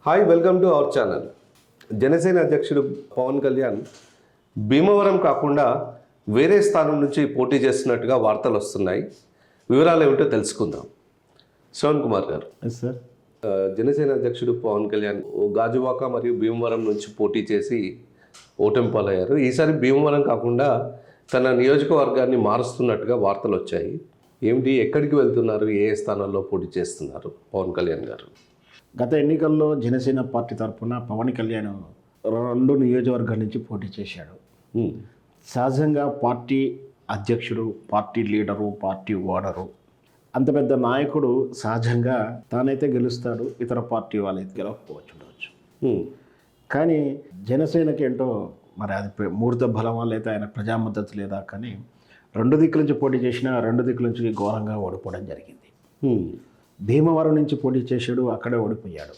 Hi, welcome to our channel. Janasena అధ్యక్షుడు పవన్ కళ్యాణ్ భీమవరం కాకుండా వేరే స్థానం నుంచి పోటీ చేస్తున్నట్టుగా వార్తలు వస్తున్నాయి. వివరాలు ఏమిటో తెలుసుకుందాం. శ్రవణ్ కుమార్ గారు, సార్, జనసేన అధ్యక్షుడు పవన్ కళ్యాణ్ గాజువాక మరియు భీమవరం నుంచి పోటీ చేసి ఓటమి పాలయ్యారు. ఈసారి భీమవరం కాకుండా తన నియోజకవర్గాన్ని మారుస్తున్నట్టుగా వార్తలు వచ్చాయి. ఏమిటి, ఎక్కడికి వెళ్తున్నారు, ఏ స్థానాల్లో పోటీ చేస్తున్నారు పవన్ కళ్యాణ్ గారు? గత ఎన్నికల్లో జనసేన పార్టీ తరఫున పవన్ కళ్యాణ్ 2 నియోజకవర్గాల నుంచి పోటీ చేశాడు. సహజంగా పార్టీ అధ్యక్షుడు, పార్టీ లీడరు, పార్టీ ఓడరు, అంత పెద్ద నాయకుడు సహజంగా తానైతే గెలుస్తాడు, ఇతర పార్టీ వాళ్ళైతే గెలవకపోవచ్చు. కానీ జనసేనకి ఏంటో మరి అది మూర్త బలం వల్ల అయితే ఆయన ప్రజా మద్దతు లేదా, కానీ 2 దిక్కుల నుంచి పోటీ చేసినా 2 దిక్కుల నుంచి ఘోరంగా ఓడిపోవడం జరిగింది. భీమవరం నుంచి పోటీ చేశాడు, అక్కడే ఓడిపోయాడు.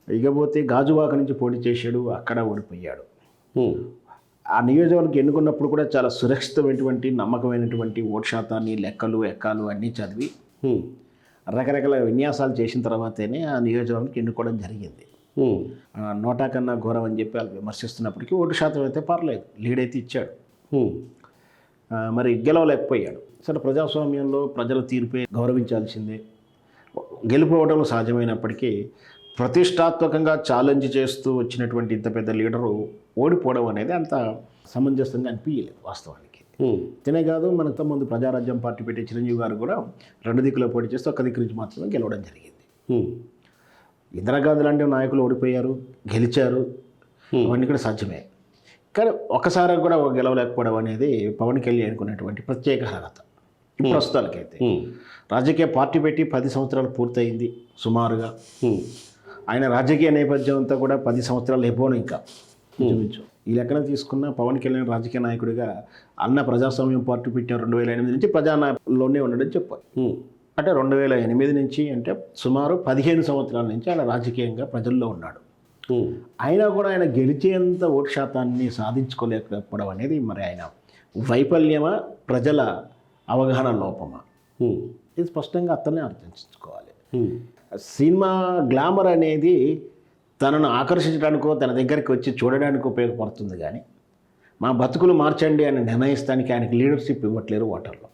ఇకపోతే గాజువాక నుంచి పోటీ చేశాడు, అక్కడ ఓడిపోయాడు. ఆ నియోజకవర్గం ఎన్నుకున్నప్పుడు కూడా చాలా సురక్షితమైనటువంటి, నమ్మకమైనటువంటి ఓటు శాతాన్ని, లెక్కలు ఎక్కాలు అన్నీ చదివి రకరకాల విన్యాసాలు చేసిన తర్వాతనే ఆ నియోజకవర్గానికి ఎన్నుకోవడం జరిగింది. నోటా కన్నా ఘోరం అని చెప్పి వాళ్ళు విమర్శిస్తున్నప్పటికీ ఓటు శాతం అయితే పర్లేదు, లీడ్ అయితే ఇచ్చాడు. మరి గెలవలేకపోయాడు. సరే, ప్రజాస్వామ్యంలో ప్రజల తీర్పే గౌరవించాల్సిందే. గెలుపోవడం సహజమైనప్పటికీ ప్రతిష్టాత్మకంగా ఛాలెంజ్ చేస్తూ వచ్చినటువంటి ఇంత పెద్ద లీడరు ఓడిపోవడం అనేది అంత సమంజసంగా అనిపించలేదు వాస్తవానికి. తినే కాదు, మనతో ముందు ప్రజారాజ్యం పార్టీ పెట్టే చిరంజీవి గారు కూడా 2 దిక్కులో పోటీ చేస్తూ 1 దిక్కు నుంచి మాత్రమే గెలవడం జరిగింది. ఇందిరాగాంధీ లాంటి నాయకులు ఓడిపోయారు, గెలిచారు, అవన్నీ కూడా సాధ్యమే. కానీ ఒకసారి కూడా గెలవలేకపోవడం అనేది పవన్ కళ్యాణ్ ఉన్నటువంటి ప్రత్యేక అర్హత. ప్రస్తుతానికైతే రాజకీయ పార్టీ పెట్టి 10 సంవత్సరాలు పూర్తయింది సుమారుగా. ఆయన రాజకీయ నేపథ్యం అంతా కూడా 10 సంవత్సరాలు అయిపోను ఇంకా చూపించు. ఈ లెక్కన తీసుకున్న పవన్ కళ్యాణ్ రాజకీయ నాయకుడిగా అన్న ప్రజాస్వామ్యం పార్టీ పెట్టిన 2008 నుంచి ప్రజానాయకుల్లోనే ఉండడం చెప్పాలి. అంటే 2008 నుంచి అంటే సుమారు 15 సంవత్సరాల నుంచి ఆయన రాజకీయంగా ప్రజల్లో ఉన్నాడు. అయినా కూడా ఆయన గెలిచేంత ఓటు శాతాన్ని సాధించుకోలేకపోవడం అనేది మరి ఆయన వైఫల్యమా, ప్రజల అవగాహన లోపమా, ఇది స్పష్టంగా అతనే అర్థించుకోవాలి. సినిమా గ్లామర్ అనేది తనను ఆకర్షించడానికో తన దగ్గరికి వచ్చి చూడడానికి ఉపయోగపడుతుంది, కానీ మా బతుకులు మార్చండి అని నిర్ణయిస్తానికి ఆయనకి లీడర్షిప్ ఇవ్వట్లేరు ఓటర్లు.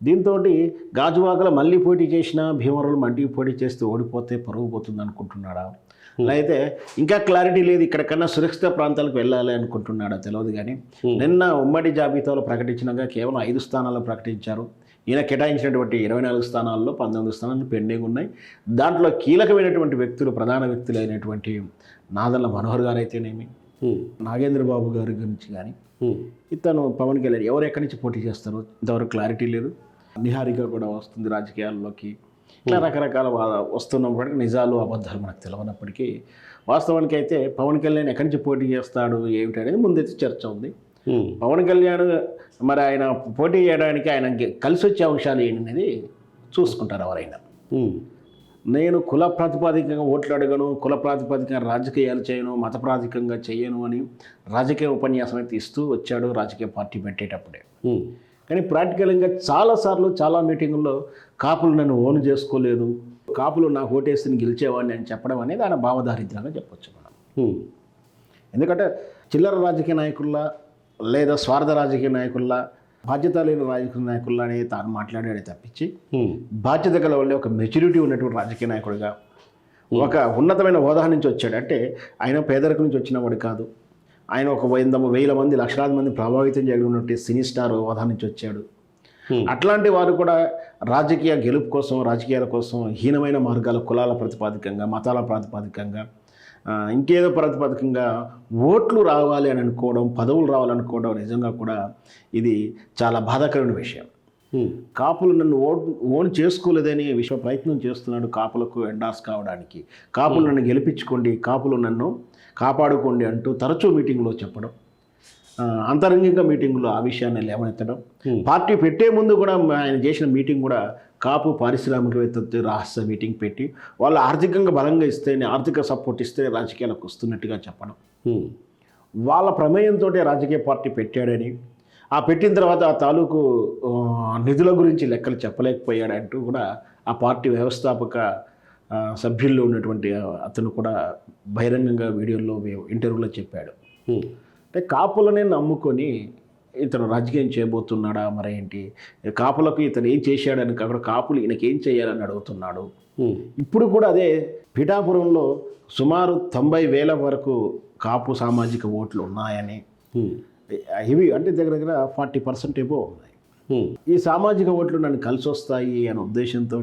దీంతో గాజువాకలో మళ్ళీ పోటీ చేసినా భీమవరంలో మళ్ళీ పోటీ చేస్తే ఓడిపోతే పరుగు పోతుంది అనుకుంటున్నాడా, అయితే ఇంకా క్లారిటీ లేదు, ఇక్కడికన్నా సురక్షిత ప్రాంతాలకు వెళ్ళాలి అనుకుంటున్నాడో తెలియదు. కానీ నిన్న ఉమ్మడి జాబితాలో ప్రకటించినాక కేవలం 5 స్థానాలు ప్రకటించారు. ఈయన కేటాయించినటువంటి 24 స్థానాల్లో 19 స్థానాలు పెండింగ్ ఉన్నాయి. దాంట్లో కీలకమైనటువంటి వ్యక్తులు, ప్రధాన వ్యక్తులు అయినటువంటి నాదెళ్ల మనోహర్ గారు అయితేనేమి, నాగేంద్ర బాబు గారి గురించి కానీ, ఇతను పవన్ కళ్యాణ్ ఎవరు ఎక్కడి నుంచి పోటీ చేస్తారు ఇంతవరకు క్లారిటీ లేదు. నిహారిక కూడా వస్తుంది రాజకీయాల్లోకి. ఇట్లా రకరకాల వస్తున్నప్పటికీ నిజాలు అబద్ధాలు మనకు తెలియనప్పటికీ వాస్తవానికి అయితే పవన్ కళ్యాణ్ ఎక్కడి నుంచి పోటీ చేస్తాడు ఏమిటి అనేది ముందైతే చర్చ ఉంది. పవన్ కళ్యాణ్ మరి ఆయన పోటీ చేయడానికి ఆయన కలిసి వచ్చే అంశాలు ఏంటనేది చూసుకుంటారు ఎవరైనా. నేను కుల ప్రాతిపదికంగా ఓట్లు అడగను, కుల ప్రాతిపదికంగా రాజకీయాలు చేయను, మత ప్రాతిపదికంగా చేయను అని రాజకీయ ఉపన్యాసం అయితే ఇస్తూ వచ్చాడు రాజకీయ పార్టీ పెట్టేటప్పుడే. కానీ ప్రాక్టికల్గా చాలాసార్లు చాలా మీటింగుల్లో కాపులు నన్ను ఓను చేసుకోలేదు, కాపులు నాకు ఓటేసి గెలిచేవాడిని అని చెప్పడం అనేది ఆయన భావదారిద్ర్యంగా చెప్పొచ్చు మనం. ఎందుకంటే చిల్లర రాజకీయ నాయకుల్లా లేదా స్వార్థ రాజకీయ నాయకుల్లా, బాధ్యత లేని రాజకీయ నాయకుల్లా అనేది తాను మాట్లాడాడే తప్పించి బాధ్యత గల వాళ్ళే ఒక మెచ్యూరిటీ ఉన్నటువంటి రాజకీయ నాయకుడిగా ఒక ఉన్నతమైన హోదా నుంచి వచ్చాడు. అంటే ఆయన పేదరికం నుంచి వచ్చిన వాడు కాదు. ఆయన ఒక 100,000 మంది, లక్షలాది మంది ప్రభావితం చేయగలిగినట్టు సినీ స్టార్ హోదా నుంచి వచ్చాడు. అట్లాంటి వారు కూడా రాజకీయ గెలుపు కోసం, రాజకీయాల కోసం హీనమైన మార్గాల, కులాల ప్రాతిపదికంగా, మతాల ప్రాతిపదికంగా, ఇంకేదో ప్రాతిపదికంగా ఓట్లు రావాలి అని అనుకోవడం, పదవులు రావాలనుకోవడం నిజంగా కూడా ఇది చాలా బాధాకరమైన విషయం. కాపులు నన్ను ఓన్ చేసుకోలేదని విశ్వ ప్రయత్నం చేస్తున్నాడు కాపులకు ఎండార్స్ కావడానికి. కాపులు నన్ను గెలిపించుకోండి, కాపులు నన్ను కాపాడుకోండి అంటూ తరచూ మీటింగ్లో చెప్పడం, అంతరంగిక మీటింగులో ఆ విషయాన్ని లేవనెత్తడం. పార్టీ పెట్టే ముందు కూడా ఆయన చేసిన మీటింగ్ కూడా కాపు పారిశ్రామికవేత్తలతో రహస్య మీటింగ్ పెట్టి వాళ్ళు ఆర్థికంగా బలంగా ఇస్తేనే, ఆర్థిక సపోర్ట్ ఇస్తే రాజకీయాలకు వస్తున్నట్టుగా చెప్పడం. వాళ్ళ ప్రమేయంతో రాజకీయ పార్టీ పెట్టాడని, ఆ పెట్టిన తర్వాత ఆ తాలూకు నిధుల గురించి లెక్కలు చెప్పలేకపోయాడంటూ కూడా ఆ పార్టీ వ్యవస్థాపక సభ్యుల్లో ఉన్నటువంటి అతను కూడా బహిరంగంగా వీడియోలో ఇంటర్వ్యూలో చెప్పాడు. అంటే కాపులనే నమ్ముకొని ఇతను రాజకీయం చేయబోతున్నాడా మరేంటి, కాపులకు ఇతను ఏం చేశాడని కాకుండా కాపులు ఈయనకి ఏం చేయాలని అడుగుతున్నాడు. ఇప్పుడు కూడా అదే పిఠాపురంలో సుమారు 90,000 వరకు కాపు సామాజిక ఓట్లు ఉన్నాయని, ఇవి అంటే దగ్గర దగ్గర 40% ఏవో ఉన్నాయి. ఈ సామాజిక ఓట్లు నన్ను కలిసి వస్తాయి అనే ఉద్దేశంతో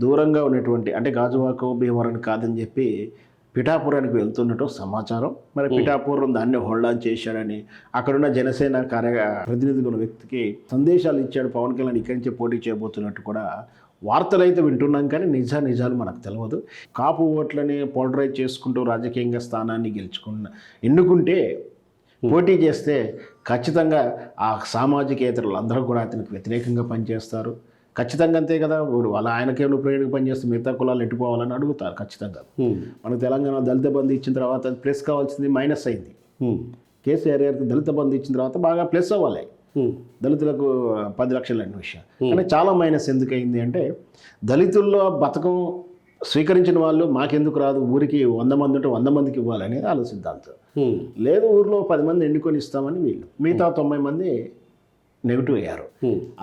దూరంగా ఉన్నటువంటి అంటే గాజువాక భీమవరం కాదని చెప్పి పిఠాపురానికి వెళ్తున్నట్టు సమాచారం. మరి పిఠాపురం దాన్ని హోల్డ్ ఆన్ చేశాడని అక్కడున్న జనసేన ప్రతినిధిగా ఉన్న వ్యక్తికి సందేశాలు ఇచ్చాడు పవన్ కళ్యాణ్ ఇక్కడి నుంచి పోటీ చేయబోతున్నట్టు కూడా వార్తలు అయితే వింటున్నాం, కానీ నిజాలు మనకు తెలియదు. కాపు ఓట్లని పోలరైజ్ చేసుకుంటూ రాజకీయంగా స్థానాన్ని ఎన్నుకుంటే పోటీ చేస్తే ఖచ్చితంగా ఆ సామాజికేతరులు అందరూ కూడా అతనికి వ్యతిరేకంగా పనిచేస్తారు. ఖచ్చితంగా అంతే కదా, వాళ్ళ ఆయనకేమో ప్రేరణకు పనిచేస్తే మిగతా కులాలు ఎట్టుకోవాలని అడుగుతారు ఖచ్చితంగా. మనకు తెలంగాణ దళిత బంధు ఇచ్చిన తర్వాత అది ప్లస్ కావాల్సింది మైనస్ అయింది. కేసీఆర్ గారికి దళిత బంధు ఇచ్చిన తర్వాత బాగా ప్లస్ అవ్వాలి, దళితులకు 10 లక్షలు అనే విషయం. కానీ చాలా మైనస్ ఎందుకు అయింది అంటే దళితుల్లో బతకం స్వీకరించిన వాళ్ళు మాకెందుకు రాదు, ఊరికి 100 మంది ఉంటే 100 మందికి ఇవ్వాలనేది వాళ్ళ సిద్ధాంతం. లేదు ఊరిలో 10 మంది ఎన్నుకొని ఇస్తామని వీళ్ళు, మిగతా 90 మంది నెగిటివ్ అయ్యారు.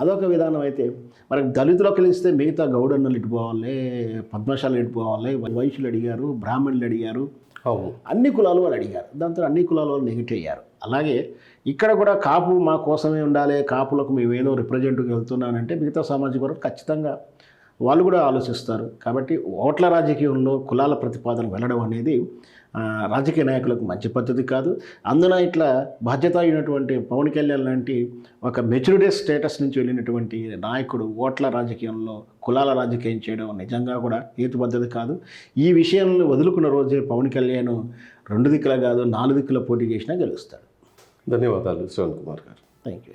అదొక విధానం. అయితే మనకి దళితులకు కలిస్తే మిగతా గౌడన్నలు ఇటుపోవాలి, పద్మశాలు ఇటుపోవాలి, వైశ్యులు అడిగారు, బ్రాహ్మణులు అడిగారు, అన్ని కులాల వాళ్ళు అడిగారు. దాంతో అన్ని కులాల వాళ్ళు నెగిటివ్ అయ్యారు. అలాగే ఇక్కడ కూడా కాపు మా కోసమే ఉండాలి, కాపులకు మేమేదో రిప్రజెంట్గా వెళ్తున్నానంటే మిగతా సామాజిక వర్గం ఖచ్చితంగా వాళ్ళు కూడా ఆలోచిస్తారు. కాబట్టి ఓట్ల రాజకీయంలో కులాల ప్రతిపాదన వెళ్ళడం అనేది రాజకీయ నాయకులకు మంచి పద్ధతి కాదు. అందున ఇట్లా బాధ్యత అయినటువంటి పవన్ కళ్యాణ్ లాంటి ఒక మెచ్యూరిటీ స్టేటస్ నుంచి వెళ్ళినటువంటి నాయకుడు ఓట్ల రాజకీయంలో కులాల రాజకీయం చేయడం నిజంగా కూడా హేతుబద్ధత కాదు. ఈ విషయాలను వదులుకున్న రోజే పవన్ కళ్యాణ్ 2 దిక్కుల కాదు 4 దిక్కుల పోటీ చేసినా గెలుస్తాడు. ధన్యవాదాలు శ్రవణ్ కుమార్ గారు. Thank you.